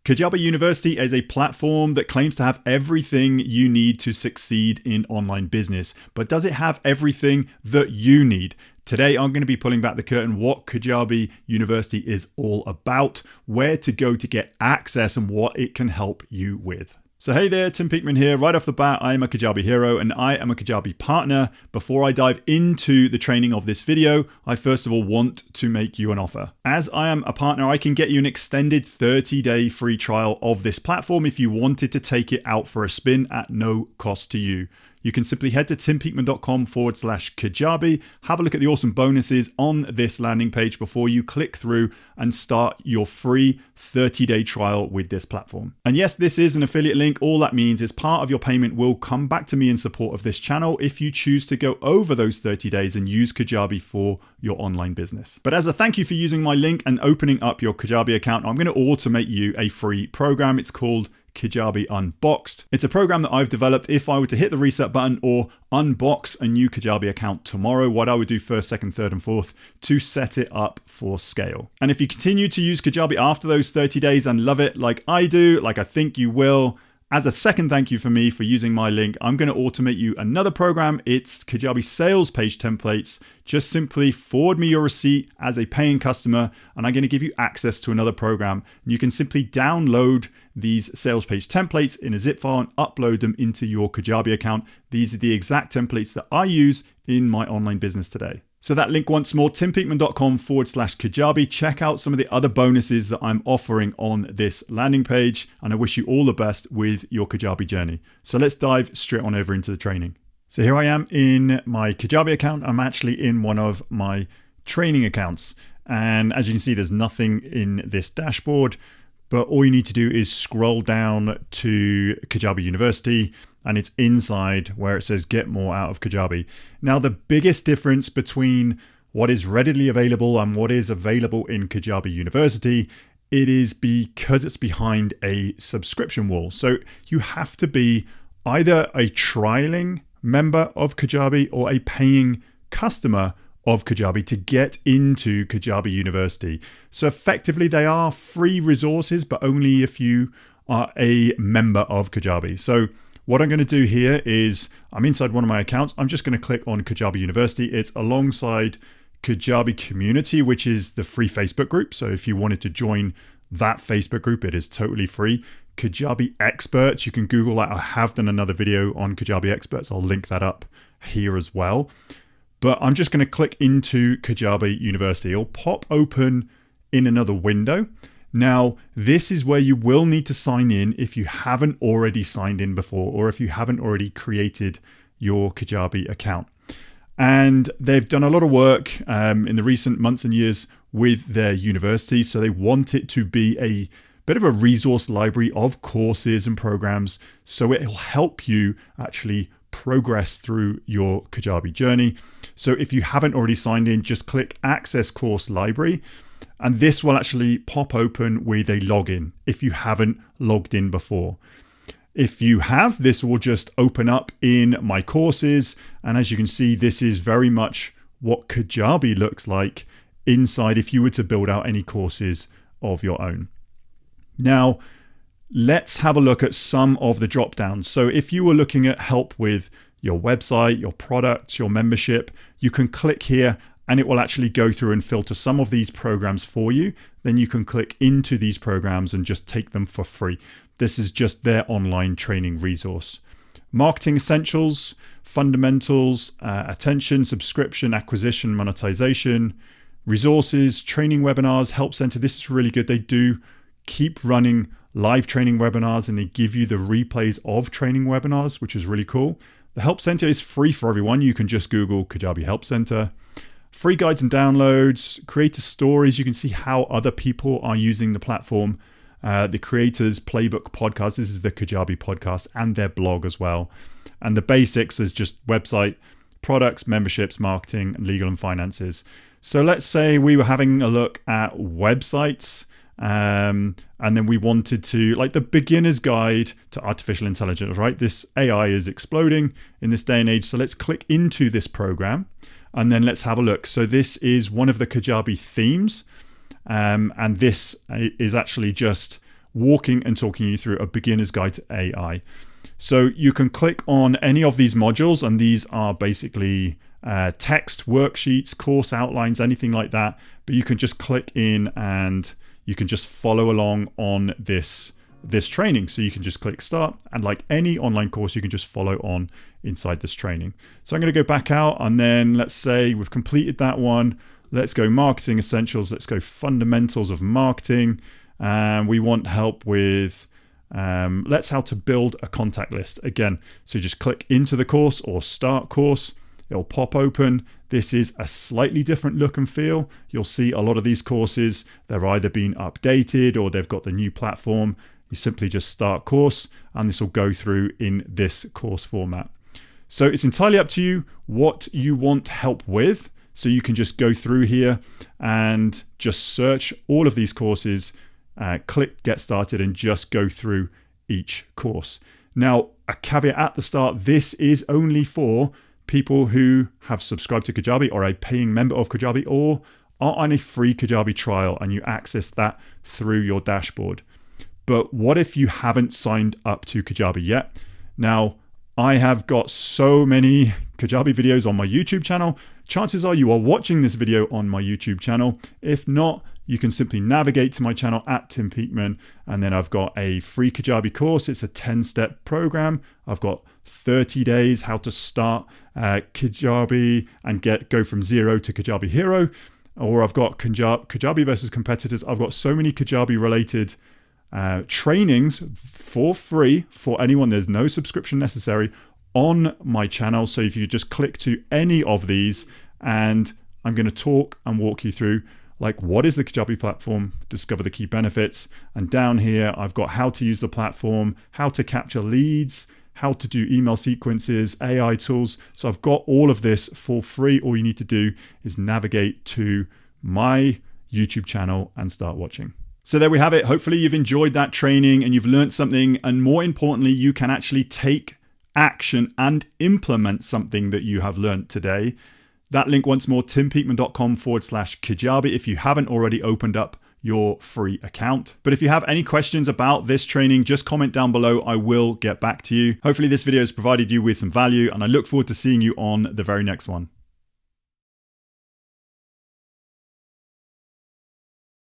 Kajabi University is a platform that claims to have everything you need to succeed in online business. But does it have everything that you need? Today, I'm going to be pulling back the curtain what Kajabi University is all about, where to go to get access, and what it can help you with. So hey there, Tim Peakman here. Right off the bat, I am a Kajabi hero and I am a Kajabi partner. Before I dive into the training of this video, I first of all want to make you an offer. As I am a partner, I can get you an extended 30-day free trial of this platform if you wanted to take it out for a spin at no cost to you. You can simply head to timpeakman.com/Kajabi, have a look at the awesome bonuses on this landing page before you click through and start your free 30-day trial with this platform. And yes, this is an affiliate link. All that means is part of your payment will come back to me in support of this channel if you choose to go over those 30 days and use Kajabi for your online business. But as a thank you for using my link and opening up your Kajabi account, I'm going to automate you a free program. It's called Kajabi Unboxed. It's a program that I've developed. If I were to hit the reset button or unbox a new Kajabi account tomorrow, what I would do first, second, third, and fourth to set it up for scale. And if you continue to use Kajabi after those 30 days and love it like I do, like I think you will, as a second thank you for me for using my link, I'm going to automate you another program. It's Kajabi sales page templates. Just simply forward me your receipt as a paying customer, and I'm going to give you access to another program. And you can simply download these sales page templates in a zip file and upload them into your Kajabi account. These are the exact templates that I use in my online business today. So that link once more, timpeakman.com/Kajabi. Check out some of the other bonuses that I'm offering on this landing page. And I wish you all the best with your Kajabi journey. So let's dive straight on over into the training. So here I am in my Kajabi account. I'm actually in one of my training accounts. And as you can see, there's nothing in this dashboard. But all you need to do is scroll down to Kajabi University, and it's inside where it says get more out of Kajabi. Now, the biggest difference between what is readily available and what is available in Kajabi University, it is because it's behind a subscription wall. So you have to be either a trialing member of Kajabi or a paying customer of Kajabi to get into Kajabi University. So effectively they are free resources, but only if you are a member of Kajabi. So what I'm going to do here is I'm inside one of my accounts. I'm just going to click on Kajabi University. It's alongside Kajabi Community, which is the free Facebook group. So if you wanted to join that Facebook group, it is totally free. Kajabi Experts, you can Google that. I have done another video on Kajabi Experts. I'll link that up here as well. But I'm just going to click into Kajabi University. It'll pop open in another window. Now, this is where you will need to sign in if you haven't already signed in before, or if you haven't already created your Kajabi account. And they've done a lot of work in the recent months and years with their university. So they want it to be a bit of a resource library of courses and programs. So it'll help you actually progress through your Kajabi journey. So if you haven't already signed in, just click Access Course Library, and this will actually pop open with a login if you haven't logged in before. If you have, this will just open up in My Courses, and as you can see, this is very much what Kajabi looks like inside if you were to build out any courses of your own. Now, let's have a look at some of the drop downs. So if you were looking at help with your website, your products, your membership, you can click here and it will actually go through and filter some of these programs for you. Then you can click into these programs and just take them for free. This is just their online training resource. Marketing essentials, fundamentals, attention, subscription, acquisition, monetization, resources, training webinars, help center. This is really good. They do keep running live training webinars and they give you the replays of training webinars, which is really cool. The Help Center is free for everyone. You can just Google Kajabi Help Center. Free guides and downloads, creator stories. You can see how other people are using the platform. The Creators Playbook podcast. This is the Kajabi podcast and their blog as well. And the basics is just website, products, memberships, marketing, legal and finances. So let's say we were having a look at websites. And then we wanted to, like the beginner's guide to artificial intelligence, right? This AI is exploding in this day and age. So let's click into this program and then let's have a look. So this is one of the Kajabi themes. And this is actually just walking and talking you through a beginner's guide to AI. So you can click on any of these modules, and these are basically text worksheets, course outlines, anything like that. But you can just click in and you can just follow along on this training. So you can just click start, and like any online course, you can just follow on inside this training. So I'm going to go back out, and then let's say we've completed that one. Let's go marketing essentials. Let's go fundamentals of marketing. And we want help with let's how to build a contact list again. So just click into the course or start course. It'll pop open. This is a slightly different look and feel. You'll see a lot of these courses, they're either been updated or they've got the new platform. You simply just start course, and this will go through in this course format. So it's entirely up to you what you want help with. So you can just go through here and just search all of these courses, click get started, and just go through each course. Now, a caveat at the start, this is only for people who have subscribed to Kajabi or a paying member of Kajabi or are on a free Kajabi trial, and you access that through your dashboard. But what if you haven't signed up to Kajabi yet? Now, I have got so many Kajabi videos on my YouTube channel. Chances are you are watching this video on my YouTube channel. If not, you can simply navigate to my channel at Tim Peakman, and then I've got a free Kajabi course. It's a 10-step program. I've got 30 days how to start Kajabi and go from zero to Kajabi Hero. Or I've got Kajabi versus competitors. I've got so many Kajabi related trainings for free for anyone. There's no subscription necessary on my channel. So if you just click to any of these, and I'm going to talk and walk you through like what is the Kajabi platform, discover the key benefits, and down here I've got how to use the platform, how to capture leads, how to do email sequences, AI tools. So I've got all of this for free. All you need to do is navigate to my YouTube channel and start watching. So there we have it. Hopefully you've enjoyed that training and you've learned something, and more importantly, you can actually take action and implement something that you have learned today. That link once more, timpeakman.com/Kajabi if you haven't already opened up your free account. But if you have any questions about this training, just comment down below. I will get back to you. Hopefully this video has provided you with some value, and I look forward to seeing you on the very next one.